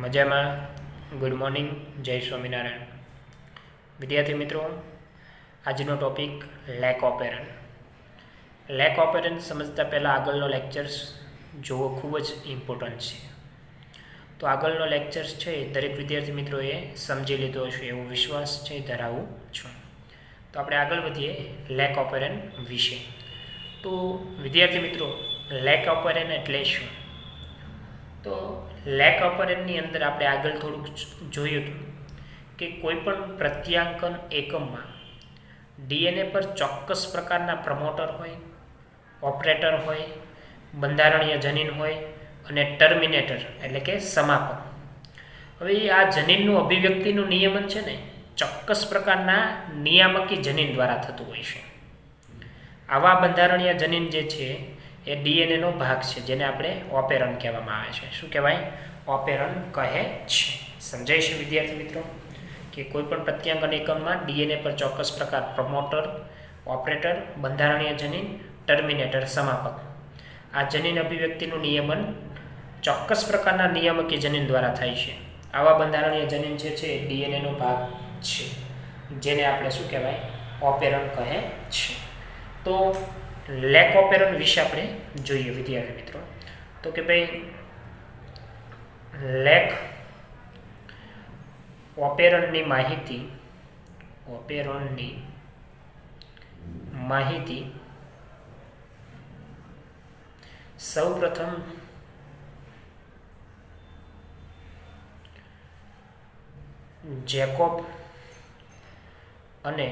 મજામાં. Good morning. જય સ્વામિનારાયણ. વિદ્યાર્થી મિત્રો, આજનો ટોપિક લેક ઓપેરન. લેક ઓપેરન સમજતા પહેલાં આગળનો લેક્ચર્સ જોવો ખૂબ જ ઇમ્પોર્ટન્ટ છે. તો આગળનો લેક્ચર્સ છે દરેક વિદ્યાર્થી મિત્રોએ સમજી લીધો હશે એવો વિશ્વાસ છે ધરાવું છું. તો આપણે આગળ વધીએ લેક ઓપેરન વિશે. તો વિદ્યાર્થી મિત્રો, લેક ઓપેરન એટલે શું? તો લેક ઓપેરનની અંદર આપણે આગળ થોડુંક જોયું હતું કે કોઈપણ પ્રત્યાંકન એકમમાં ડીએનએ પર ચોક્કસ પ્રકારના પ્રમોટર હોય, ઓપરેટર હોય, બંધારણીય જનીન હોય અને ટર્મિનેટર એટલે કે સમાપક. હવે આ જનીનનું અભિવ્યક્તિનું નિયમન છે ને ચોક્કસ પ્રકારના નિયામકી જનીન દ્વારા થતું હોય છે. આવા બંધારણીય જનીન જે છે એ ડીએનએનો ભાગ છે, જેને આપણે ઓપેરન કહેવામાં આવે છે. શું કહેવાય? ઓપેરન કહે છે. સમજાય છે વિદ્યાર્થી મિત્રો કે કોઈપણ પ્રત્યાંકન એકમમાં ડીએનએ પર ચોક્કસ પ્રકાર પ્રમોટર, ઓપરેટર, બંધારણીય જનીન, ટર્મિનેટર, સમાપક. આ જનીન અભિવ્યક્તિનું નિયમન ચોક્કસ પ્રકારના નિયામકી જનીન દ્વારા થાય છે. આવા બંધારણીય જનીન જે છે ડીએનએનો ભાગ છે, જેને આપણે શું કહેવાય? ઓપેરન કહે છે. તો લેક ઓપેરન વિશે આપણે જોઈએ વિદ્યાર્થી મિત્રો. તો કે ભાઈ લેક ઓપેરનની માહિતી સૌપ્રથમ જેકોબ અને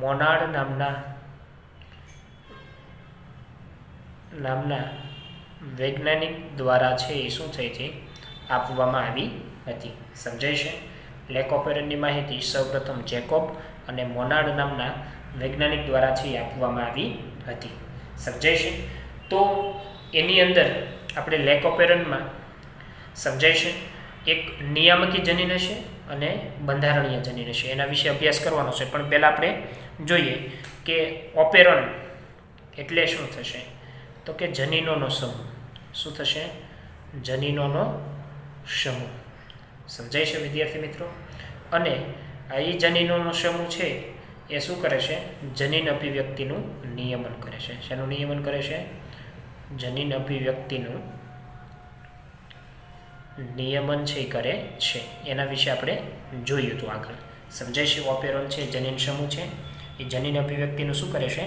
મોનાર્ડ નામના વૈજ્ઞાનિક દ્વારા છે એ શું થઈ હતી? આપવામાં આવી હતી. સમજાય છે? લેક ઓપેરનની માહિતી સૌપ્રથમ જેકોબ અને મોનાર્ડ નામના વૈજ્ઞાનિક દ્વારા છે એ આપવામાં આવી હતી. સમજાય છે? તો એની અંદર આપણે લેક ઓપેરનમાં સમજાય છે એક નિયામકી જનીન હશે અને બંધારણીય જનીન હશે. એના વિશે અભ્યાસ કરવાનો છે. પણ પહેલાં આપણે જોઈએ કે ઓપેરન એટલે શું થશે? તો કે જનીનોનો સમૂહ. શું થશે? જનીનોનો સમૂહ. સમજાય છે વિદ્યાર્થી મિત્રો? અને આ એ જનીનોનો સમૂહ છે એ શું કરે છે? જનીન અભિવ્યક્તિનું નિયમન કરે છે. શેનું નિયમન કરે છે? જનીન અભિવ્યક્તિનું નિયમન છે એ કરે છે. એના વિશે આપણે જોયું હતું આગળ. સમજાય છે? ઓપેરન છે જનીન સમૂહ છે, એ જનીન અભિવ્યક્તિનું શું કરે છે?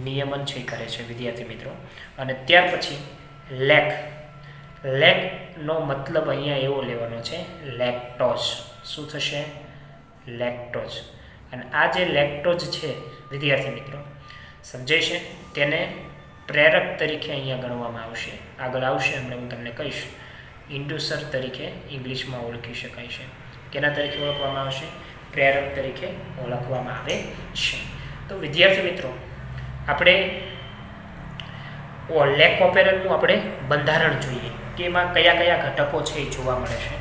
નિયમન છે એ કરે છે વિદ્યાર્થી મિત્રો. અને ત્યાર પછી લેકનો મતલબ અહીંયા એવો લેવાનો છે લેક્ટોઝ. શું થશે? લેક્ટોઝ. અને આ જે લેક્ટોઝ છે વિદ્યાર્થી મિત્રો, સમજાય છે, તેને પ્રેરક તરીકે અહીંયા ગણવામાં આવશે. આગળ આવશે એમને હું તમને કહીશ. ઇન્ડ્યુસર તરીકે ઇંગ્લિશમાં ઓળખી શકાય છે. કેના તરીકે ઓળખવામાં આવશે? પ્રેરક તરીકે ઓળખવામાં આવે છે. તો વિદ્યાર્થી મિત્રો, આપણે લેક ઓપેરનનું આપણે બંધારણ જોઈએ કે એમાં કયા કયા ઘટકો છે એ જોવા મળે છે.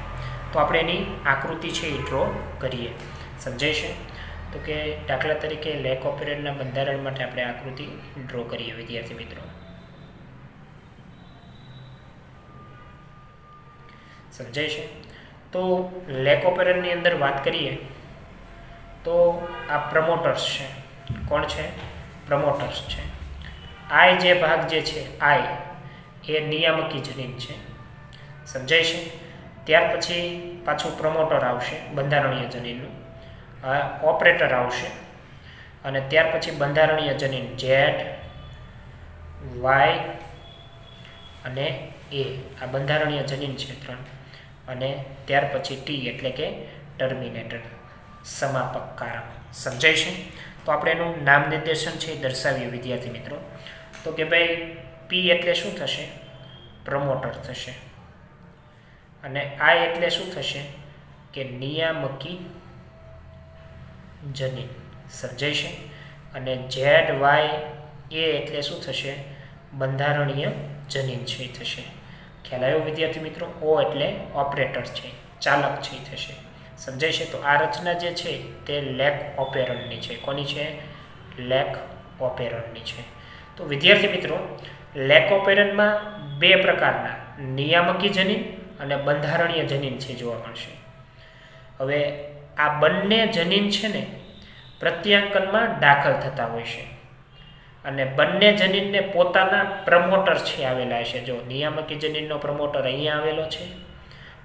તો આપણે એની આકૃતિ છે એ ડ્રો કરીએ. સમજાય છે? તો કે દાખલા તરીકે લેક ઓપેરનના બંધારણ માટે આપણે આકૃતિ ડ્રો કરીએ વિદ્યાર્થી મિત્રો. સમજાય છે? તો લેક ઓપેરનની અંદર વાત કરીએ તો આ પ્રમોટર્સ છે. કોણ છે? પ્રમોટર્સ છે. આઈ જે ભાગ જે છે, આઈ એ નિયામકી જનીન છે. સમજાય છે? ત્યાર પછી પાછું પ્રમોટર આવશે બંધારણીય જનીનનું, ઓપરેટર આવશે, અને ત્યાર પછી બંધારણીય જનીન ઝેડ, વાય અને એ. આ બંધારણીય જનીન છે 3. અને ત્યાર પછી ટી એટલે કે ટર્મિનેટર, સમાપક કારક. સમજાય છે? તો આપણે એનું નામ નિર્દેશન છે એ દર્શાવીએ વિદ્યાર્થી મિત્રો. તો કે ભાઈ પી એટલે શું થશે? પ્રમોટર થશે. અને આઈ એટલે શું થશે? કે નિયામકી જનીન. સમજાય છે? અને ઝેડ, વાય, એ એટલે શું થશે? બંધારણીય જનીન છે એ થશે. ખ્યાલ આવ્યો વિદ્યાર્થી મિત્રો? ઓ એટલે ઓપરેટર છે, ચાલક છે એ થશે. સમજાય છે? તો આ રચના જે છે તે લેક ઓપેરનની છે. કોની છે? લેક ઓપેરનની છે. તો વિદ્યાર્થી મિત્રો, લેક ઓપેરનમાં બે પ્રકારના નિયામકી જનીન અને બંધારણીય જનીન છે જોવા મળશે. હવે આ બંને જનીન છે ને પ્રત્યાંકનમાં દાખલ થતા હોય છે અને બંને જનીનને પોતાના પ્રમોટર છે આવેલા છે. જો નિયામકી જનીનનો પ્રમોટર અહીંયા આવેલો છે,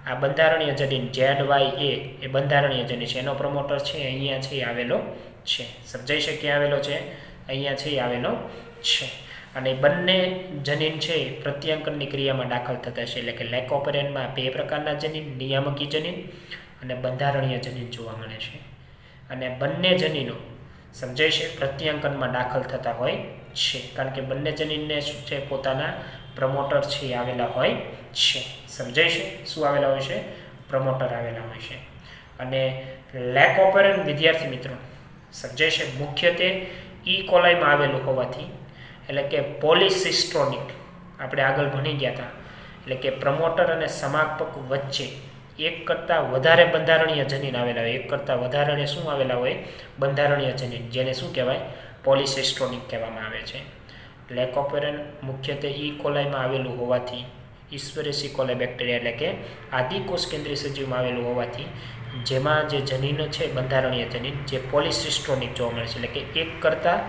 આ બંધારણીય જનીન ZYA એ બંધારણીય જનીન છે, એનો પ્રમોટર છે અહીંયા છે આવેલો છે. સમજાઈ છે ક્યાં આવેલો છે? અહીંયા છે આવેલો છે. અને બંને જનીન છે પ્રત્યાંકનની ક્રિયામાં દાખલ થતા છે. એટલે કે લેક ઓપેરેન્ટમાં બે પ્રકારના જનીન, નિયામકી જનીન અને બંધારણીય જનીન જોવા મળે છે. અને બંને જનીનો સમજાય છે પ્રત્યાંકનમાં દાખલ થતા હોય છે, કારણ કે બંને જનીનને શું છે પોતાના પ્રમોટર છે આવેલા હોય છે. સમજાય છે શું આવેલા હોય છે? પ્રમોટર આવેલા હોય છે. અને લેક ઓપેરેન્ટ વિદ્યાર્થી મિત્રો સમજાય છે મુખ્યત્વે ઈ કોલાઈમાં આવેલું હોવાથી, એટલે કે પોલિસિસ્ટ્રોનિક આપણે આગળ ભણી ગયા હતા, એટલે કે પ્રમોટર અને સમાપક વચ્ચે એક કરતાં વધારે બંધારણીય જનીન આવેલા હોય, એક કરતાં વધારે શું આવેલા હોય? બંધારણીય જનીન, જેને શું કહેવાય? પોલિસિસ્ટ્રોનિક કહેવામાં આવે છે. લેક ઓપેરેન્ટ મુખ્યત્વે ઈ કોલાઈમાં આવેલું હોવાથી, ઇસ્વરેસી કોલાઈ બેક્ટેરિયા એટલે કે આદિકોષ કેન્દ્રીય સજીવમાં આવેલું હોવાથી જેમાં જે જનીનો છે બંધારણીય જનીન જે પોલિસિસ્ટ્રોનિક જોવા મળે છે, એટલે કે એક કરતાં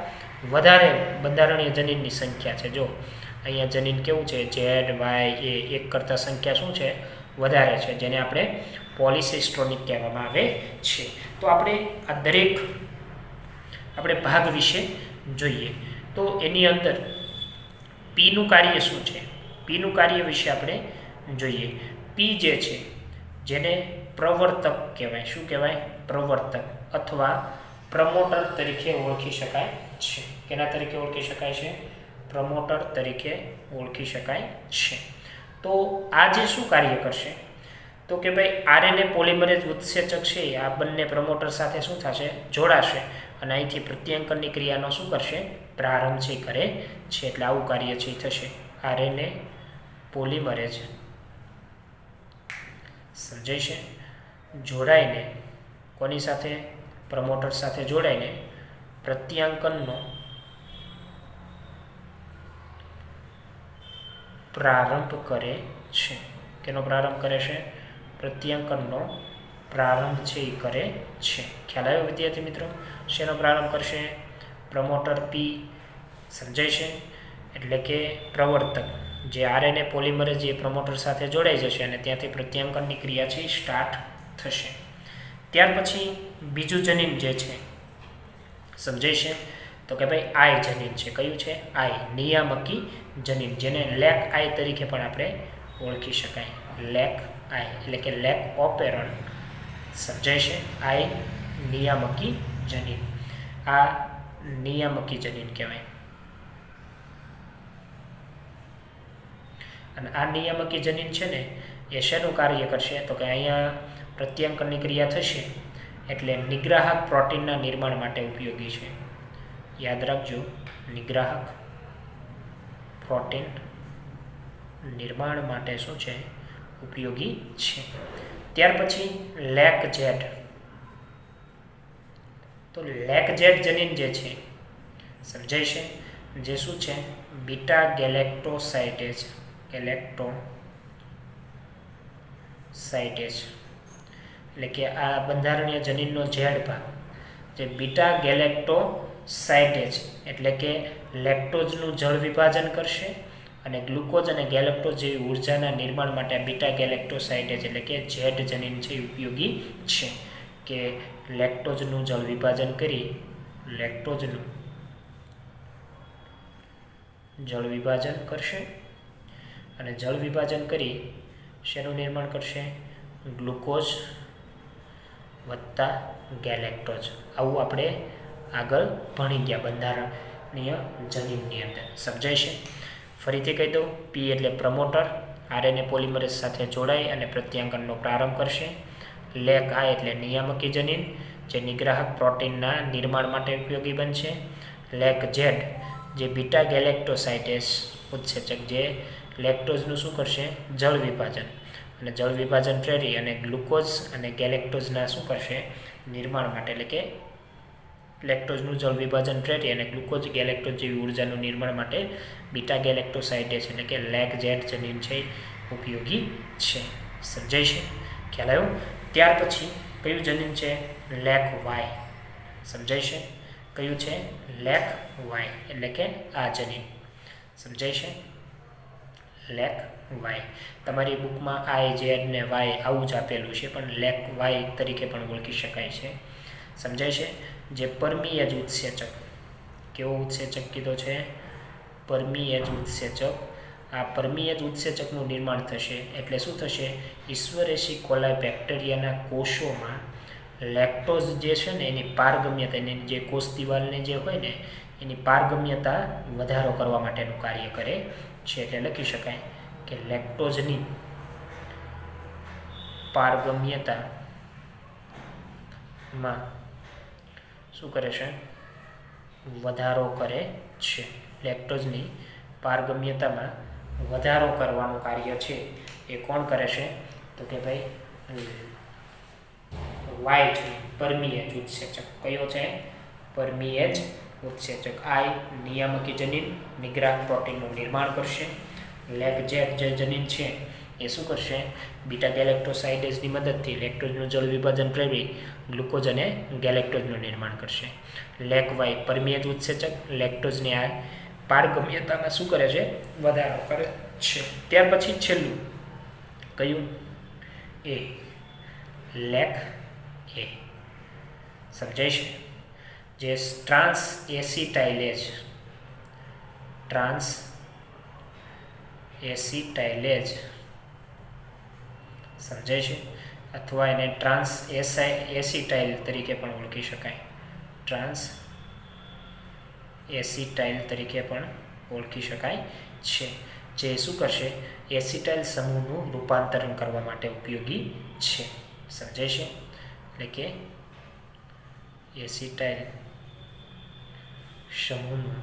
વધારે બંધારણીય જનીનની સંખ્યા છે. જો અહીંયા જનીન કેવું છે? ZYA એક કરતાં સંખ્યા શું છે? વધારે છે, જેને આપણે પોલિસિસ્ટ્રોનિક કહેવામાં આવે છે. તો આપણે આ દરેક આપણે ભાગ વિશે જોઈએ. તો એની અંદર પીનું કાર્ય શું છે? પીનું કાર્ય વિશે આપણે જોઈએ. પી જે છે જેને પ્રવર્તક કહેવાય. શું કહેવાય? પ્રવર્તક અથવા પ્રમોટર તરીકે ઓળખી શકાય છે. કેના તરીકે ઓળખી શકાય છે? પ્રમોટર તરીકે ઓળખી શકાય છે. તો આ જે શું કાર્ય કરશે? તો કે ભાઈ આરએનએ પોલિમરેઝ ઉત્સેચક છે આ બંને પ્રમોટર સાથે શું થશે? જોડાશે અને અહીંથી પ્રત્યાંકનની ક્રિયાનો શું કરશે? પ્રારંભ છે કરે છે. એટલે આવું કાર્ય છે થશે. આરએનએ પોલિમરેઝ સમજાય છે જોડાઈને કોની સાથે? પ્રમોટર સાથે જોડાઈને પ્રત્યાંકનનો પ્રારંભ કરે છે. કેનો પ્રારંભ કરે છે? પ્રત્યાંકનનો પ્રારંભ છે એ કરે છે. ખ્યાલ આવ્યો વિદ્યાર્થી મિત્રો? શેનો પ્રારંભ કરશે? પ્રમોટર પી સમજાય છે, એટલે કે પ્રવર્તક જે આરએનએ પોલિમરેઝ જે પ્રમોટર સાથે જોડાઈ જશે અને ત્યાંથી પ્રત્યાંકનની ક્રિયા છે સ્ટાર્ટ થશે. ત્યાર પછી બીજું જનીન જે છે સમજાય છે તો કે ભાઈ આઈ જનીન છે. કયું છે? આઈ નિયામકી જનીન, જેને લેક આઈ તરીકે પણ આપણે ઓળખી શકાય. લેક આઈ એટલે કે લેક ઓપેરન્ટ સમજાય છે. આઈ નિયામકી જનીન, આ નિયામકી જનીન કહેવાય. અને આ નિયામકી જનીન છે ને એ શેનું કાર્ય કરશે? તો કે અહીંયા પ્રત્યાંકનની ક્રિયા થશે એટલે નિગ્રાહક પ્રોટીનના નિર્માણ માટે ઉપયોગી છે. યાદ રાખજો, નિગ્રાહક પ્રોટીન નિર્માણ માટે શું છે? ઉપયોગી છે. ત્યાર પછી લેક ઝેડ. તો લેક ઝેડ જનીન જે છે સમજાય છે જે શું છે? બીટા ગેલેક્ટોસાઇટેજ એટલે કે આ બંધારણીય જનીનનો ઝેડ ભાગ જે બીટા ગેલેક્ટોસાઇટેજ એટલે કે લેક્ટોઝનું જળ વિભાજન કરશે અને ગ્લુકોઝ અને ગેલેક્ટોઝ જેવી ઉર્જાના નિર્માણ માટે આ બીટા ગેલેક્ટોસાઇટેજ એટલે કે ઝેડ જનીન છે ઉપયોગી છે. કે લેક્ટોઝનું જળ વિભાજન કરી લેક્ટોઝનું જળ વિભાજન કરશે અને જળ વિભાજન કરી શેનું નિર્માણ કરશે? ગ્લુકોઝ વત્તા ગેલેક્ટોઝ. આવું આપણે આગળ ભણી ગયા બંધારણીય જનીનની અંદર. સમજાય છે? ફરીથી કહી દઉં, પી એટલે પ્રમોટર આરએનએ પોલિમરેઝ સાથે જોડાઈ અને પ્રત્યાંકનનો પ્રારંભ કરશે. લેક આઈ એટલે નિયામકી જનીન જે નિગ્રાહક પ્રોટીનના નિર્માણ માટે ઉપયોગી બનશે. લેક ઝેડ જે બીટા ગેલેક્ટોસાઇટેસ ઉત્સેચક જે લેક્ટોઝનું શું કરશે? જળ વિભાજન, અને જળ વિભાજન પ્રેરી અને ગ્લુકોઝ અને ગેલેક્ટોઝના શું કરશે? નિર્માણ માટે, એટલે કે લેક્ટોઝનું જળ વિભાજન પ્રેરી અને ગ્લુકોઝ ગેલેક્ટોઝ જેવી ઉર્જાનું નિર્માણ માટે બીટા ગેલેક્ટોસાઇટેસ એટલે કે લેક ઝેડ જનીન છે ઉપયોગી છે. સમજાય છે? ખ્યાલ આવ્યો? ત્યાર પછી કયું જનીન છે? Lac Y. સમજાય છે? કયું છે? લેક વાય એટલે કે આ જનીન. સમજાય છે? Lac Y. તમારી બુકમાં આઈ ઝેડ ને વાય આવું જ આપેલું છે, પણ લેક વાય તરીકે પણ ઓળખી શકાય છે. સમજાય છે? જે પરમીયજ ઉત્સેચક. કેવો ઉત્સેચક કીધો છે? પરમીયજ ઉત્સેચક. આ પરમીયજ ઉત્સેચકનું નિર્માણ થશે એટલે શું થશે? ઈશ્વરેશી કોલાય બેક્ટેરિયાના કોષોમાં લેક્ટોઝ જે છે ને એની પારગમ્યતા, એની જે કોષ દિવાલને જે હોય ને એની પારગમ્યતા વધારો કરવા માટેનું કાર્ય કરે છે. એટલે લખી શકાય કે લેક્ટોઝની પારગમ્યતામાં શું કરે છે? વધારો કરે છે. લેક્ટોઝની પારગમ્યતામાં વધારો કરવાનું કાર્ય છે એ કોણ કરે છે? તો કે ભાઈ વાય છે, પરમીયજ ઉત્સેચક. કયો છે? પરમીયજ ઉત્સેચક. આઈ નિયામકી જનીન નિગ્રાહક પ્રોટીનનું નિર્માણ કરશે. લેક ઝેડ જે જનીન છે એ શું કરશે? બીટા ગેલેક્ટોસાઇડેઝની મદદથી લેક્ટોઝનું જળ વિભાજન પ્રેરી ગ્લુકોઝ અને ગેલેક્ટોઝનું નિર્માણ કરશે. લેક વાય પરમીયજ ઉત્સેચક લેક્ટોઝની આ પારગમ્યતામાં શું કરે છે? વધારો કરે છે. ત્યાર પછી છેલ્લું કયું? એ લેક એ. સમજાય છે? જે ટ્રાન્સ એસિટાઇલેજ સમજાય છે? અથવા એને ટ્રાન્સ એસિટાઇલ તરીકે પણ ઓળખી શકાય. ટ્રાન્સ એસિટાઇલ તરીકે પણ ઓળખી શકાય છે. જે શું કરશે? એસિટાઇલ સમૂહનું રૂપાંતરણ કરવા માટે ઉપયોગી છે. સમજાય છે? એટલે કે એસિટાઇલ સમૂહનું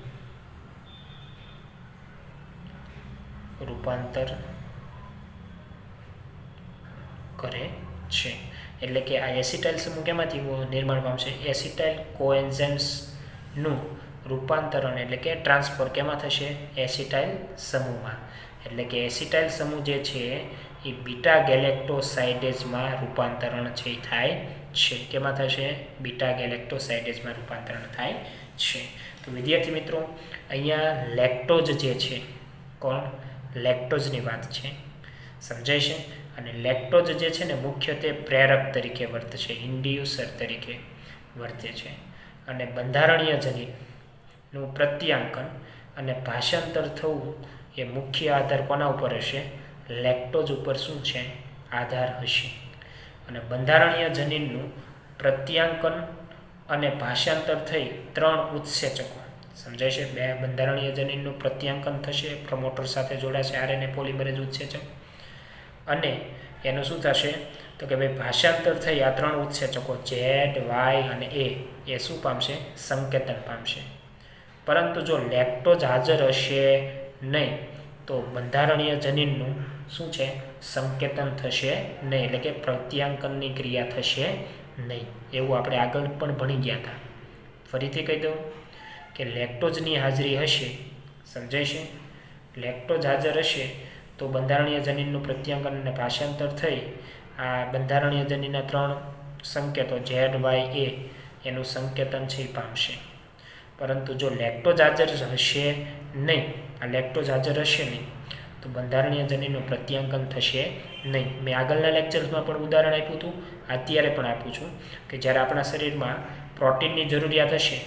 રૂપાંતર કરે છે. એટલે કે આ એસિટાઇલ સમૂહ કેમાંથી નિર્માણ પામશે? એસિટાઇલ કોએન્ઝાઇમ્સનું રૂપાંતરણ એટલે કે ટ્રાન્સફર કેમાં થશે? એસિટાઇલ સમૂહમાં. એટલે કે એસિટાઇલ સમૂહ જે છે એ બીટા ગેલેક્ટોસાઇડેઝમાં રૂપાંતરણ છે થાય છે. કેમાં થશે? બીટા ગેલેક્ટોસાઇડેઝમાં રૂપાંતરણ થાય છે. તો વિદ્યાર્થી મિત્રો, અહીંયા લેક્ટોઝ જે છે, કોણ? લેક્ટોઝની વાત છે. સમજાય છે? અને લેક્ટોઝ જે છે ને મુખ્યત્વે પ્રેરક તરીકે વર્તે છે, ઇન્ડ્યુસર તરીકે વર્તે છે. અને બંધારણીય જનીનનું પ્રત્યાંકન અને ભાષાંતર થવું એ મુખ્ય આધાર કોના ઉપર હશે? લેક્ટોઝ ઉપર શું છે? આધાર હશે. અને બંધારણીય જનીનનું પ્રત્યાંકન અને ભાષાંતર થઈ 3 ઉત્સેચકો. સમજાય છે? 2 બંધારણીય જનીનનું પ્રત્યાંકન થશે, પ્રમોટર સાથે જોડાશે આરએનએ પોલિમરેઝ ઉત્સેચક. અને એનું શું થશે? તો કે ભાઈ ભાષાંતર થઈ આ 3 ઉત્સેચકો ઝેડ, વાય અને એ શું પામશે? સંકેતન પામશે. પરંતુ જો લેક્ટોઝ હાજર હશે નહીં તો બંધારણીય જનીનનું શું છે? સંકેતન થશે નહીં, એટલે કે પ્રત્યાંકનની ક્રિયા થશે નહીં. એવું આપણે આગળ પણ ભણી ગયા હતા. ફરીથી કહી દઉં કે લેક્ટોઝની હાજરી હશે. સમજાય છે? લેક્ટોઝ હાજર હશે તો બંધારણીય જનીનનું પ્રત્યાંકન અને ભાષાંતર થઈ આ બંધારણીય જનીનના 3 સંકેતો ઝેડ, વાય, એનું સંકેતન છે એ પામશે. પરંતુ જો લેક્ટોઝ હાજર હશે નહીં, આ લેક્ટોઝ હાજર હશે નહીં તો બંધારણીય જનીનનું પ્રત્યાંકન થશે નહીં. મેં આગળના લેક્ચર્સમાં પણ ઉદાહરણ આપ્યું હતું, અત્યારે પણ આપું છું કે જ્યારે આપણા શરીરમાં પ્રોટીનની જરૂરિયાત હશે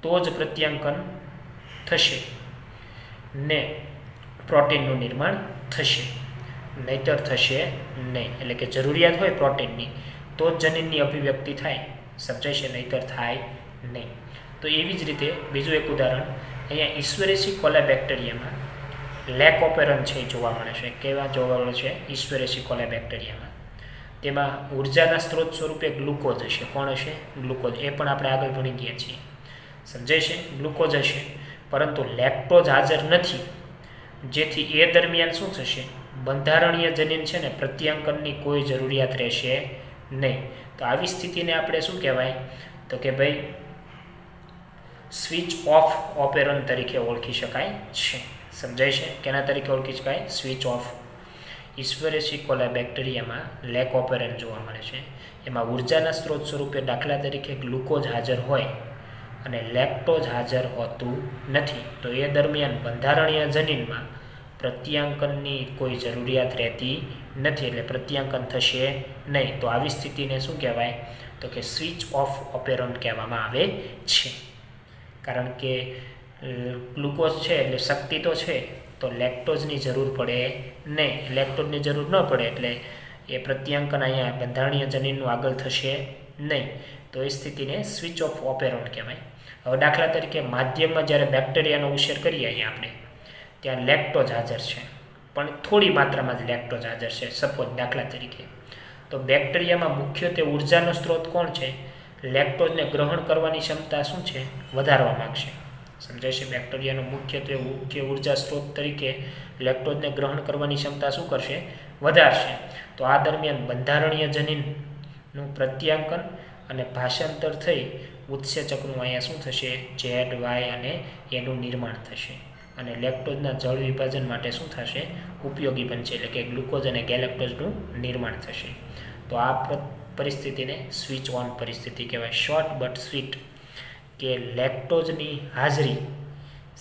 તો જ પ્રત્યાંકન થશે ને પ્રોટીનનું નિર્માણ થશે, નહીતર થશે નહીં. એટલે કે જરૂરિયાત હોય પ્રોટીનની તો જ જનીનની અભિવ્યક્તિ થાય. સમજાય છે? નહીતર થાય નહીં. તો એવી જ રીતે બીજું એક ઉદાહરણ અહીંયા ઈશ્વરેશી કોલા બેક્ટેરિયામાં લેક ઓપેરન છે એ જોવા મળે છે. કેવા જોવા મળે છે? ઈશ્વરેશી કોલા બેક્ટેરિયામાં. તેમાં ઉર્જાના સ્ત્રોત સ્વરૂપે ગ્લુકોઝ હશે. કોણ હશે? ગ્લુકોઝ. એ પણ આપણે આગળ ભણી ગયા છીએ. સમજાય છે? ગ્લુકોઝ હશે, પરંતુ લેક્ટોઝ હાજર નથી, જેથી એ દરમિયાન શું થશે? બંધારણીય જનીન છે ને પ્રત્યાંકનની કોઈ જરૂરિયાત રહેશે નહીં. તો આવી સ્થિતિને આપણે શું કહેવાય? તો કે ભાઈ સ્વિચ ઓફ ઓપેરન તરીકે ઓળખી શકાય છે. સમજાય છે? કેના તરીકે ઓળખી શકાય? Switch off. ઇસ્વરેસી કોલા બેક્ટેરિયામાં લેક ઓપેરન્ટ જોવા મળે છે. એમાં ઉર્જાના સ્ત્રોત સ્વરૂપે દાખલા તરીકે ગ્લુકોઝ હાજર હોય અને લેક્ટોઝ હાજર હોતું નથી, તો એ દરમિયાન બંધારણીય જનીનમાં પ્રત્યાંકનની કોઈ જરૂરિયાત રહેતી નથી, એટલે પ્રત્યાંકન થશે નહીં. તો આવી સ્થિતિને શું કહેવાય? તો કે સ્વિચ ઓફ ઓપેરન્ટ કહેવામાં આવે છે. કારણ કે ગ્લુકોઝ છે એટલે શક્તિ તો છે, તો લેક્ટોઝની જરૂર પડે નહીં. લેક્ટોઝની જરૂર ન પડે એટલે એ પ્રત્યાંકન અહીંયા બંધારણીય જનીનનું આગળ થશે નહીં. તો એ સ્થિતિને સ્વિચ ઓફ ઓપેરન્ટ કહેવાય. હવે દાખલા તરીકે માધ્યમમાં જ્યારે બેક્ટેરિયાનો ઉછેર કરીએ અહીંયા આપણે, ત્યાં લેક્ટોઝ હાજર છે, પણ થોડી માત્રામાં જ લેક્ટોઝ હાજર છે. સપોઝ દાખલા તરીકે, તો બેક્ટેરિયામાં મુખ્યત્વે ઉર્જાનો સ્ત્રોત કોણ છે? લેક્ટોઝને ગ્રહણ કરવાની ક્ષમતા શું છે? વધારવા માગશે. સમજાય છે? બેક્ટેરિયાનો મુખ્ય ઉર્જા સ્ત્રોત તરીકે લેક્ટોઝને ગ્રહણ કરવાની ક્ષમતા શું કરશે? વધારશે. તો આ દરમિયાન બંધારણીય જનીનનું પ્રત્યાંકન અને ભાષાંતર થઈ ઉત્સેચકનું અહીંયા શું થશે? ઝેડ, વાય અને એનું નિર્માણ થશે અને લેક્ટોઝના જળ વિભાજન માટે શું થશે? ઉપયોગી બનશે, એટલે કે ગ્લુકોઝ અને ગેલેક્ટોઝનું નિર્માણ થશે. તો આ પરિસ્થિતિને સ્વિચ ઓન પરિસ્થિતિ કહેવાય. શોર્ટ બટ સ્વીટ, કે લેક્ટોઝની હાજરી,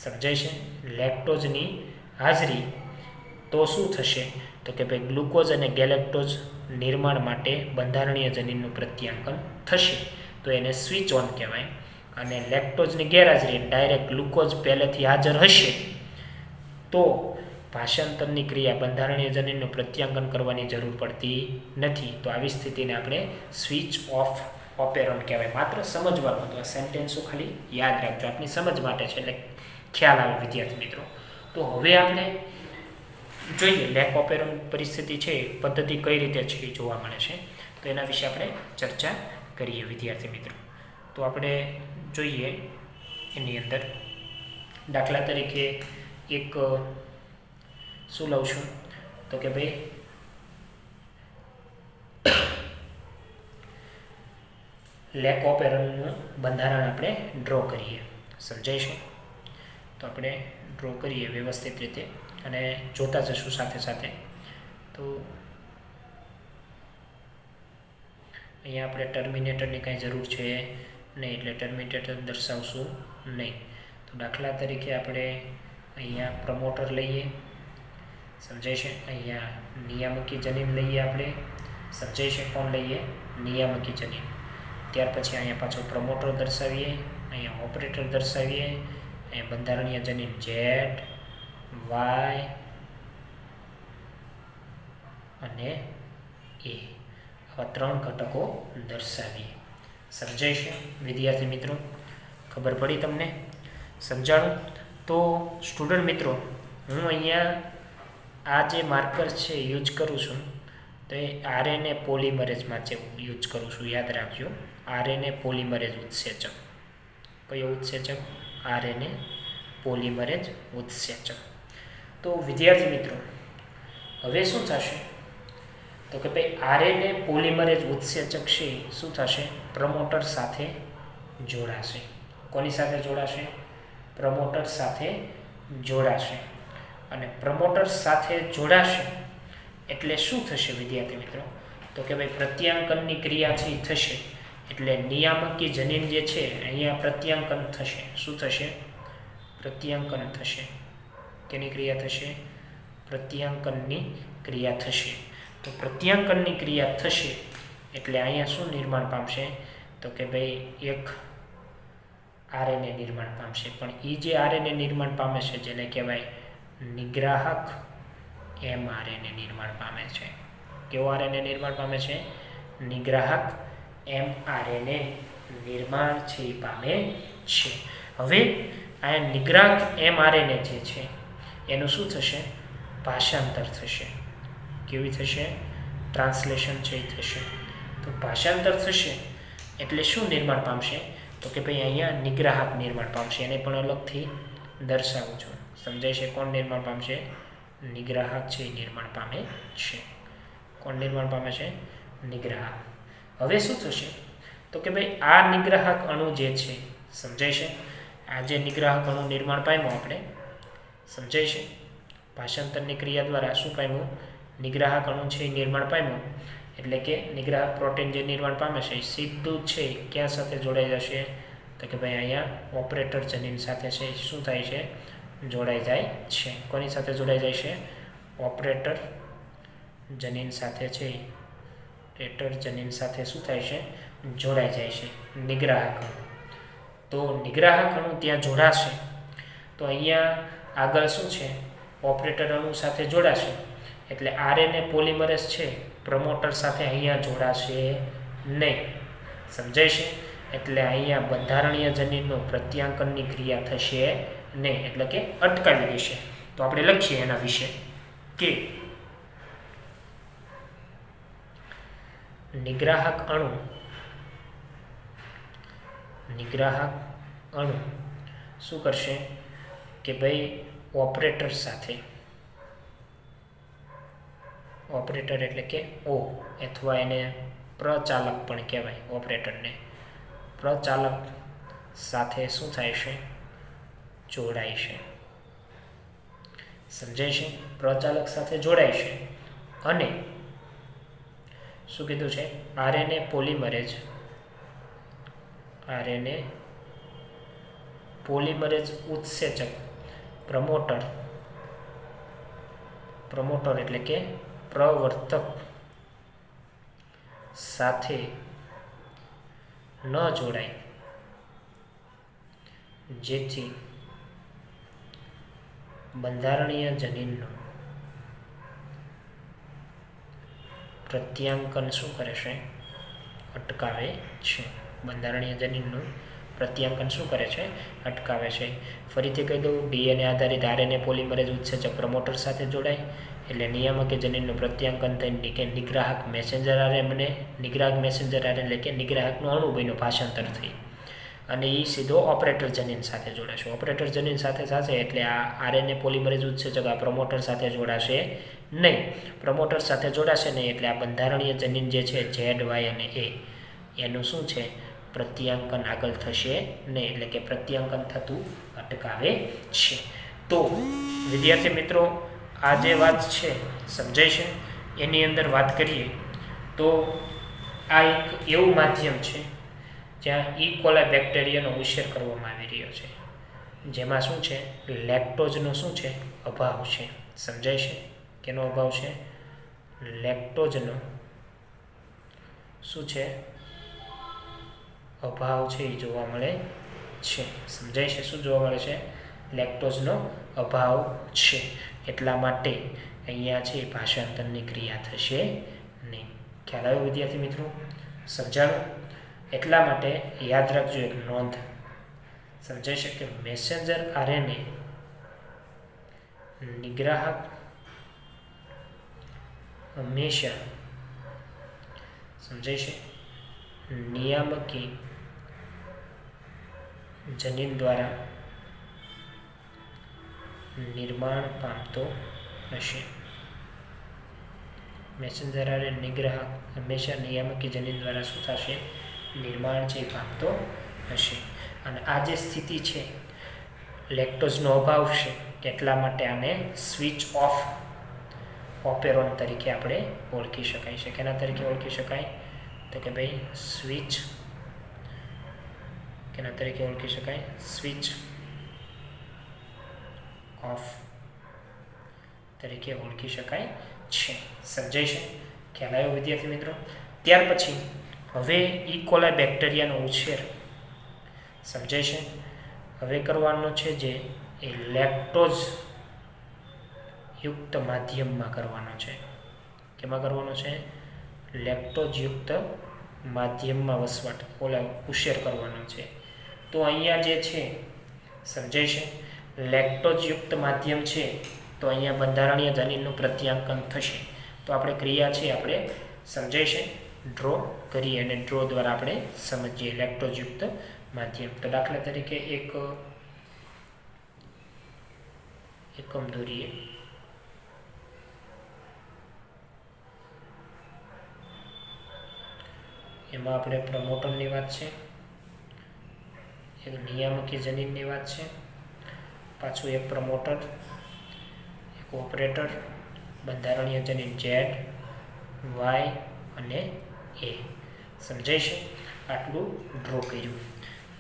સમજાય છે? લેક્ટોઝની હાજરી તો શું થશે? તો કે ભાઈ ગ્લુકોઝ અને ગેલેક્ટોઝ નિર્માણ માટે બંધારણીય જનીનનું પ્રત્યાંકન થશે, તો એને સ્વિચ ઓન કહેવાય. અને લેક્ટોઝની ગેરહાજરી, ડાયરેક્ટ ગ્લુકોઝ પહેલેથી હાજર હશે તો ભાષાંતરની ક્રિયા બંધારણીય જનીનનું પ્રત્યાંકન કરવાની જરૂર પડતી નથી. તો આવી સ્થિતિને આપણે સ્વિચ ઓફ ઓપેરન્ટ કહેવાય. માત્ર સમજવાનું હતું, આ સેન્ટેન્સો ખાલી યાદ રાખજો, આપની સમજ માટે છે, એટલે ખ્યાલ આવે વિદ્યાર્થી મિત્રો. તો હવે આપણે જોઈએ લેક ઓપેરન્ટ પરિસ્થિતિ છે, પદ્ધતિ કઈ રીતે છે એ જોવા મળે છે, તો એના વિશે આપણે ચર્ચા કરીએ વિદ્યાર્થી મિત્રો. તો આપણે જોઈએ એની અંદર દાખલા તરીકે એક શું લઉં છું? તો કે ભાઈ લેક ઓપેરન્ટનું બંધારણ આપણે ડ્રો કરીએ. સમજાય છે? તો આપણે ડ્રો કરીએ વ્યવસ્થિત રીતે અને જોતા જશું સાથે સાથે. તો અહીંયા આપણે ટર્મિનેટરની કાંઈ જરૂર છે નહીં, એટલે ટર્મિનેટર દર્શાવશું નહીં. તો દાખલા તરીકે આપણે અહીંયા પ્રમોટર લઈએ. સમજાય છે? અહીંયા નિયામકી જનીન લઈએ આપણે. સમજાય છે? કોણ લઈએ? નિયામકી જનીન. ત્યાર પછી અહીંયા પાછો પ્રમોટર દર્શાવીએ, અહીંયા ઓપરેટર દર્શાવીએ, અહીંયા બંધારણીય જનીન ઝેડ, વાય અને એ, આવા 3 ઘટકો દર્શાવીએ. સમજાય છે વિદ્યાર્થી મિત્રો? ખબર પડી તમને? સમજાણું? તો સ્ટુડન્ટ મિત્રો, હું અહીંયા આ જે માર્કર છે યુઝ કરું છું, તો એ આરએનએ પોલિમરેઝમાં છે યુઝ કરું છું. યાદ રાખજો, આરએનએ પોલિમરેઝ ઉત્સેચક. કયો ઉત્સેચક? RNA polymerase ઉત્સેચક. તો વિદ્યાર્થી મિત્રો, હવે શું થશે? તો કે ભાઈ આરએનએ પોલિમરેઝ ઉત્સેચક છે શું થશે? પ્રમોટર સાથે જોડાશે. કોની સાથે જોડાશે? પ્રમોટર સાથે જોડાશે. અને પ્રમોટર સાથે જોડાશે એટલે શું થશે વિદ્યાર્થી મિત્રો? તો કે ભાઈ પ્રત્યાંકનની ક્રિયા છે એ થશે, એટલે નિયામકી જનીન જે છે અહીંયા પ્રત્યાંકન થશે. શું થશે? પ્રત્યાંકન થશે. કેની ક્રિયા થશે? પ્રત્યાંકનની ક્રિયા થશે. તો પ્રત્યાંકનની ક્રિયા થશે એટલે અહીંયા શું નિર્માણ પામશે? તો કે ભાઈ એક આરએનએ નિર્માણ પામશે. પણ એ જે આરએનએ નિર્માણ પામે છે જેને કહેવાય નિગ્રાહક એમઆરએનએ નિર્માણ પામે છે. કેવો આરએનએ નિર્માણ પામે છે? નિગ્રાહક એમઆરએનએ નિર્માણ છે એ પામે છે. હવે આ નિગ્રાહક એમઆરએનએ જે છે એનું શું થશે? ભાષાંતર થશે. કેવી થશે? ટ્રાન્સલેશન છે એ થશે. તો ભાષાંતર થશે એટલે શું નિર્માણ પામશે? તો કે ભાઈ અહીંયા નિગ્રાહક નિર્માણ પામશે. એને પણ અલગથી દર્શાવું છું. સમજાય છે? કોણ નિર્માણ પામશે? નિગ્રાહક છે એ નિર્માણ પામે છે. કોણ નિર્માણ પામે છે? નિગ્રાહક. હવે શું થશે? તો કે ભાઈ આ નિગ્રાહક અણુ જે છે, સમજાય છે? આ જે નિગ્રાહક અણુ નિર્માણ પામ્યો આપણે, સમજાય છે? ભાષાંતરની ક્રિયા દ્વારા શું પામ્યું? નિગ્રાહક અણુ છે એ નિર્માણ પામ્યો, એટલે કે નિગ્રાહક પ્રોટીન જે નિર્માણ પામે છે એ સીધું છે ક્યાં સાથે જોડાઈ જશે, તો કે ભાઈ અહીંયા ઓપરેટર જનીન સાથે છે શું થાય છે, જોડાઈ જાય છે. કોની સાથે જોડાઈ જાય છે, ઓપરેટર જનીન સાથે છે, ઓપરેટર જનીન સાથે શું થાય છે, જોડાઈ જાય છે નિગ્રાહક અણુ. તો નિગ્રાહક અણુ ત્યાં જોડાશે તો અહીંયા આગળ શું છે, ઓપરેટર અણુ સાથે જોડાશે એટલે આરએનએ પોલિમરેઝ છે પ્રમોટર સાથે અહીંયા જોડાશે નહીં. સમજાય છે? એટલે અહીંયા બંધારણીય જનીનનું પ્રત્યાંકનની ક્રિયા થશે નહીં, એટલે કે અટકાવી દેશે. તો આપણે લખીએ એના વિશે કે નિગ્રાહક અણુ શું કરશે કે ભાઈ ઓપરેટર સાથે, ઓપરેટર એટલે કે ઓ અથવા એને પ્રચાલક પણ કહેવાય, ઓપરેટરને પ્રચાલક સાથે શું થાય છે, જોડાય છે. સમજાય છે? પ્રચાલક સાથે જોડાય છે અને શું કીધું છે, આરએનએ પોલિમરેઝ ઉત્સેચક પ્રમોટર એટલે કે પ્રવર્તક સાથે ન જોડાય, જેથી બંધારણીય જનીનનું પ્રત્યાંકન શું કરે છે, અટકાવે છે. બંધારણીય જનીનનું પ્રત્યાંકન શું કરે છે, અટકાવે છે. ફરીથી કહી દઉં, ડીએનએ આધારિત આરએનએ પોલિમરેઝ ઉત્સેચક પ્રમોટર સાથે જોડાય એટલે નિયામક જનીનનું પ્રત્યાંકન થઈને કે નિગ્રાહક મેસેન્જર આરએન બને. નિગ્રાહક મેસેન્જર આરએન એટલે કે નિગ્રાહકનું અણુ બન્યું ભાષાંતર થઈ અને એ સીધો ઓપરેટર જનીન સાથે જોડાશે. ઓપરેટર જનીન સાથે થશે એટલે આ આરએનએ પોલિમરેઝ ઉત્સેચક આ પ્રમોટર સાથે જોડાશે નહીં. પ્રમોટર સાથે જોડાશે નહીં એટલે આ બંધારણીય જનીન જે છે ઝેડ, વાય અને એ એનું શું છે, પ્રત્યાંકન આગળ થશે નહીં, એટલે કે પ્રત્યાંકન થતું અટકાવે છે. તો વિદ્યાર્થી મિત્રો, આ જે વાત છે સમજાય છે, એની અંદર વાત કરીએ તો આ એક એવું માધ્યમ છે જ્યાં ઇકોલાઈ બેક્ટેરિયાનો ઉછેર કરવામાં આવી રહ્યો છે, જેમાં શું છે, લેક્ટોઝનો શું છે, અભાવ છે. સમજાય છે? કેનો અભાવ છે, લેક્ટોઝનો શું છે, અભાવ છે એ જોવા મળે છે. સમજાય છે? શું જોવા મળે છે, લેક્ટોઝનો અભાવ છે. એટલા માટે અહીંયા છે ભાષાંતરની ક્રિયા થશે નહીં. ખ્યાલ આવ્યો વિદ્યાર્થી મિત્રો? સમજાણું? એટલા માટે યાદ રાખજો એક નોંધ. સમજાય છે કે મેસેન્જર આરએનએ નિગ્રાહક હંમેશા સમજાય છે નિયામકી જનીન દ્વારા નિર્માણ પામતો હશે. મેસેન્જર આરએનએ નિગ્રાહક હંમેશા નિયામકી જનીન દ્વારા શું થશે, નિર્માણ છે પામતો હશે. અને આ જે સ્થિતિ છે લેક્ટોઝનો અભાવ છે એટલા માટે આને સ્વિચ ઓફ ઓપેરોન તરીકે આપણે ઓળખી શકાય છે. કેના તરીકે ઓળખી શકાય, તો કે ભાઈ સ્વિચ, કેના તરીકે ઓળખી શકાય, સ્વિચ ઓફ તરીકે ઓળખી શકાય છે. સમજાય છે? ખ્યાલ આવ્યો વિદ્યાર્થી મિત્રો? ત્યાર પછી હવે ઇકોલાઈ બેક્ટેરિયાનો ઉછેર સમજાય છે, હવે કરવાનો છે જે એ લેક્ટોઝ યુક્ત માધ્યમમાં કરવાનો છે. કેમાં કરવાનો છે, લેક્ટોઝ યુક્ત માધ્યમમાં વસવાટ ઉછેર કરવાનો છે. તો અહીંયા જે છે સમજાય છે, લેક્ટોઝ યુક્ત માધ્યમ છે તો અહીંયા બંધારણીય જનીનનું પ્રત્યાંકન થશે. તો આપણે ક્રિયા છે આપણે સમજાય છે ડ્રો કરીએ અને ડ્રો દ્વારા આપણે સમજીએ લેક્ટોઝ યુક્ત માધ્યમ. તો દાખલા તરીકે એકમ દોરીએ. એમાં આપણે પ્રમોટરની વાત છે, એક નિયામકી જનીનની વાત છે, પાછું એક પ્રમોટર, એક ઓપરેટર બંધારણીય જનીન ઝેડ, વાય અને એ. સમજાય છે? આટલું ડ્રો કર્યું.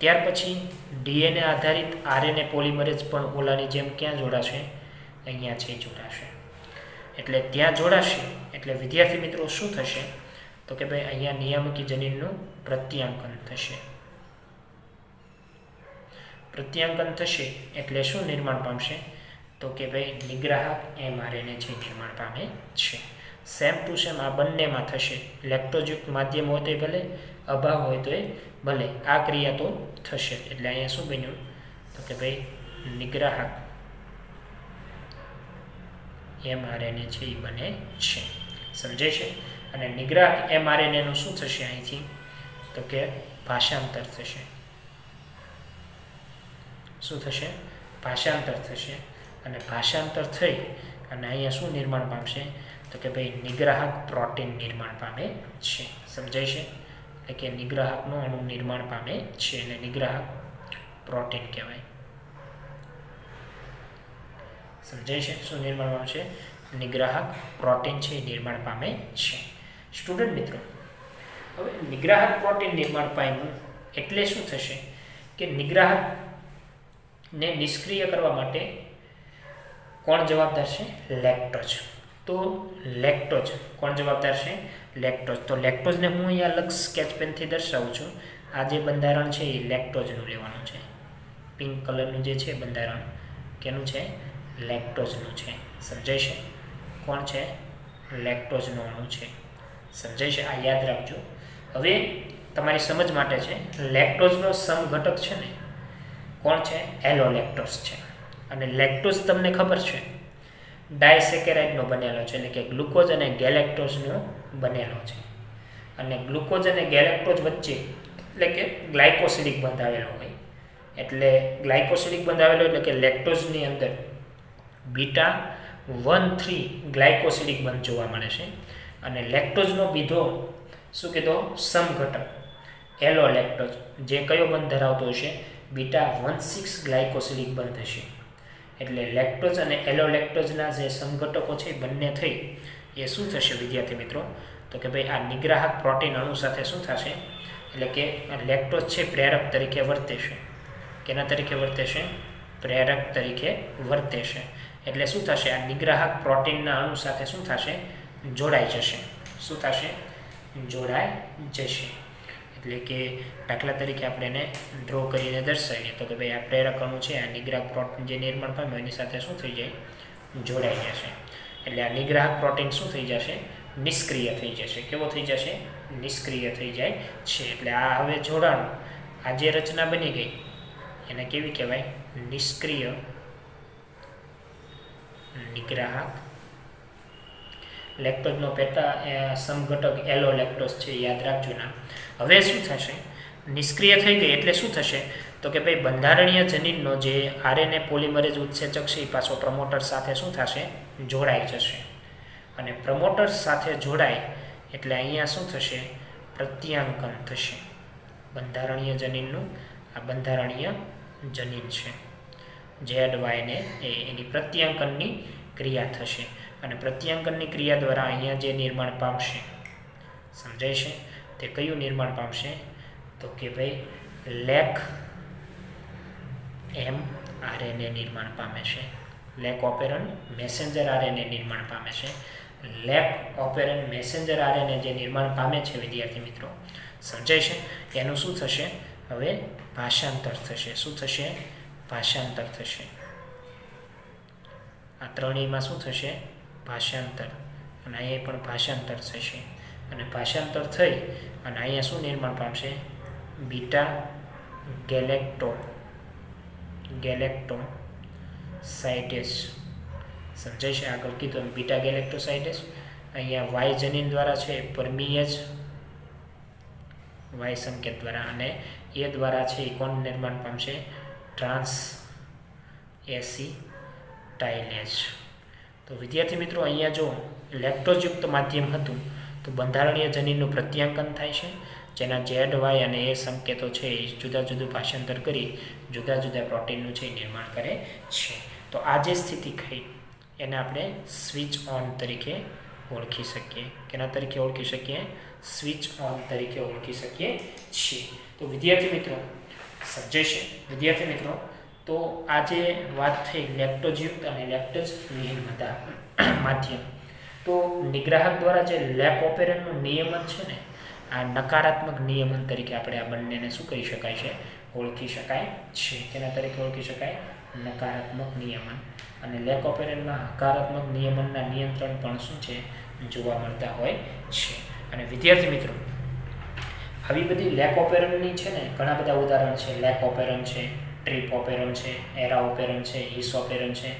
ત્યાર પછી ડીએનએ આધારિત આરએનએ પોલિમરેઝ પણ ઓલાની જેમ ક્યાં જોડાશે? અહીંયા છે જોડાશે. એટલે ત્યાં જોડાશે એટલે વિદ્યાર્થી મિત્રો શું થશે? તો કે ભાઈ અહીંયા નિયામકી જનીનનું પ્રત્યાંકન થશે. પ્રત્યાંકન થશે એટલે શું નિર્માણ પામશે? તો કે ભાઈ નિગ્રાહક એમઆરએનએ છે નિર્માણ પામે છે. સેમ ટુ સેમ આ બંનેમાં થશે. લેક્ટોઝયુક્ત માધ્યમ હોય તો ભલે, અભાવ હોય તો ભલે, આ ક્રિયા તો થશે. એટલે અહીંયા શું બન્યું? તો કે ભાઈ નિગ્રાહક એમઆરએનએ છે એ બને છે. સમજાય છે? અને નિગ્રાહક એમઆરએનએનું શું થશે અહીંથી? તો કે ભાષાંતર થશે. શું થશે? ભાષાંતર થશે. અને ભાષાંતર થઈ અને અહીંયા શું નિર્માણ પામશે? તો કે ભાઈ નિગ્રાહક પ્રોટીન નિર્માણ પામે છે. સમજાય છે? એટલે કે નિગ્રાહકનું અણુ નિર્માણ પામે છે અને નિગ્રાહક પ્રોટીન કહેવાય. સમજાય છે? શું નિર્માણ પામશે? નિગ્રાહક પ્રોટીન છે નિર્માણ પામે છે. સ્ટુડન્ટ મિત્રો, હવે નિગ્રાહક પ્રોટીન નિર્માણ પામ્યું એટલે શું થશે? કે નિગ્રાહકને નિષ્ક્રિય કરવા માટે કોણ જવાબદાર છે? લેક્ટોઝ. તો લેક્ટોઝ કોણ જવાબદાર છે? લેક્ટોઝ. તો લેક્ટોઝને હું અહીંયા અલગ સ્કેચ પેનથી દર્શાવું છું. આ જે બંધારણ છે એ લેક્ટોઝનું લેવાનું છે. પિંક કલરનું જે છે બંધારણ કેનું છે? લેક્ટોઝનું છે. સમજાય છે? કોણ છે? લેક્ટોઝનો અણુ છે. સમજાય છે? આ યાદ રાખજો. હવે તમારી સમજ માટે છે, લેક્ટોઝનો સમઘટક છે ને કોણ છે? એલોલેક્ટોઝ છે. અને લેક્ટોઝ તમને ખબર છે ડાયસેકેરાઇડનો બનેલો છે, એટલે કે ગ્લુકોઝ અને ગેલેક્ટોઝનો બનેલો છે. અને ગ્લુકોઝ અને ગેલેક્ટોઝ વચ્ચે એટલે કે ગ્લાયકોસિડિક બંધ આવેલો હોય. એટલે ગ્લાયકોસિડિક બંધ આવેલો એટલે કે લેક્ટોઝની અંદર બીટા 1,3 ગ્લાયકોસિડિક બંધ જોવા મળે છે. અને લેક્ટોઝનો બીજો શું કીધો? સમઘટક એલોલેક્ટોઝ, જે કયો બંધ ધરાવતો હશે? બીટા 1,6 ગ્લાયકોસિડિક બંધ હશે. એટલે લેક્ટોઝ અને એલોલેક્ટોઝના જે સમઘટકો છે બંને થઈ એ શું થશે વિદ્યાર્થી મિત્રો? તો કે ભાઈ આ નિગ્રાહક પ્રોટીન અણુ સાથે શું થશે? એટલે કે લેક્ટોઝ છે પ્રેરક તરીકે વર્તે છે. કેના તરીકે વર્તે છે? પ્રેરક તરીકે વર્તે છે. એટલે શું થશે? આ નિગ્રાહક પ્રોટીનના અણુ સાથે શું થશે? જોડાઈ જશે. શું થશે? જોડાઈ જશે. એટલે કે દાખલા તરીકે આપણે એને ડ્રો કરીને દર્શાવીએ તો કે ભાઈ આ પ્રેરક અણુ છે, આ નિગ્રાહક પ્રોટીન જે નિર્માણ પામે એની સાથે શું થઈ જાય? જોડાઈ જશે. એટલે આ નિગ્રાહક પ્રોટીન શું થઈ જશે? નિષ્ક્રિય થઈ જશે. કેવો થઈ જશે? નિષ્ક્રિય થઈ જાય છે. એટલે આ હવે જોડાણ, આ જે રચના બની ગઈ એને કેવી કહેવાય? નિષ્ક્રિય નિગ્રાહક. લેક્ટોઝનો પેટા સમઘટક એલોલેક્ટોઝ છે, યાદ રાખજો ના. હવે શું થશે? નિષ્ક્રિય થઈ ગઈ એટલે શું થશે? તો કે ભાઈ બંધારણીય જનીનનો જે આરએનએ પોલિમરેઝ ઉત્સેચક છે એ પાછો પ્રમોટર સાથે શું થશે? જોડાઈ જશે. અને પ્રમોટર સાથે જોડાય એટલે અહીંયા શું થશે? પ્રત્યાંકન થશે. બંધારણીય જનીનનું આ બંધારણીય જનીન છે ઝેડ, વાય ને એની પ્રત્યાંકનની ક્રિયા થશે. અને પ્રત્યાંકનની ક્રિયા દ્વારા અહીંયા જે નિર્માણ પામશે, સમજાય છે? તે કયું નિર્માણ પામશે? તો કે ભાઈ લેક એમ આરએનએ નિર્માણ પામે છે. લેક ઓપેરન મેસેન્જર આરએનએ નિર્માણ પામે છે. લેક ઓપેરન મેસેન્જર આરએનએ જે નિર્માણ પામે છે વિદ્યાર્થી મિત્રો, સમજાય છે? એનું શું થશે? હવે ભાષાંતર થશે. શું થશે? ભાષાંતર થશે. આ ત્રણેયમાં શું થશે? ભાષાંતર. અને અહીંયા પણ ભાષાંતર થશે. અને ભાષાંતર થઈ અને અહીંયા શું નિર્માણ પામશે? બીટા ગેલેક્ટોસાઇડેસ. સમજાય છે? આગળ કીધું બીટા ગેલેક્ટોસાઇડેસ. અહીંયા વાય જનીન દ્વારા છે પરમીએજ, વાય સંકેત દ્વારા, અને એ દ્વારા છે એ કોણ નિર્માણ પામશે? ટ્રાન્સ એસિટાઇલેજ. તો વિદ્યાર્થી મિત્રો અહીંયા જો લેક્ટોઝયુક્ત માધ્યમ હતું તો બંધારણીય જનીનનું પ્રત્યાંકન થાય છે, જેના ઝેડ, વાય અને એ સંકેતો છે એ જુદા જુદું ભાષાંતર કરી જુદા જુદા પ્રોટીનનું છે નિર્માણ કરે છે. તો આ જે સ્થિતિ થઈ એને આપણે સ્વિચ ઓન તરીકે ઓળખી શકીએ. કેના તરીકે ઓળખી શકીએ? સ્વિચ ઓન તરીકે ઓળખી શકીએ છીએ. તો વિદ્યાર્થી મિત્રો સમજાય છે? વિદ્યાર્થી મિત્રો, તો આજે વાત થઈ લેક્ટોજયુક્ત અને લેક્ટેજ વિહીન માધ્યમ. તો નિગ્રાહક દ્વારા જે લેક ઓપેરનનું નિયમન છે ને, આ નકારાત્મક નિયમન તરીકે આપણે આ બંનેને શું કહી શકાય છે? ઓળખી શકાય છે. કેના તરીકે ઓળખી શકાય? નકારાત્મક નિયમન. અને લેક ઓપેરનમાં હકારાત્મક નિયમનના નિયંત્રણ પણ શું છે? જોવા મળતા હોય છે. અને વિદ્યાર્થી મિત્રો, આવી બધી લેક ઓપેરનની છે ને ઘણા બધા ઉદાહરણ છે. લેક ઓપેરન છે, ટ્રીપ ઓપેરન છે, એરા ઓપેરન છે, હિસ ઓપેરન છે,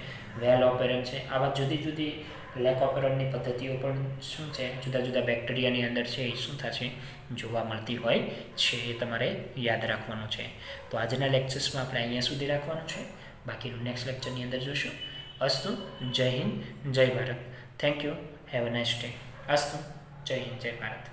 વેલ ઓપેરન છે. આવા જુદી જુદી લેક ઓપેરનની પદ્ધતિઓ પણ શું છે? જુદા જુદા બેક્ટેરિયાની અંદર છે એ શું થશે? જોવા મળતી હોય છે. એ તમારે યાદ રાખવાનું છે. તો આજના લેક્ચર્સમાં આપણે અહીંયા સુધી રાખવાનું છે. બાકીનું નેક્સ્ટ લેક્ચરની અંદર જોશું. અસ્તુ. જય હિન્દ, જય Bharat. Thank you. Have a nice day. અસ્તુ. જય હિન્દ, જય ભારત.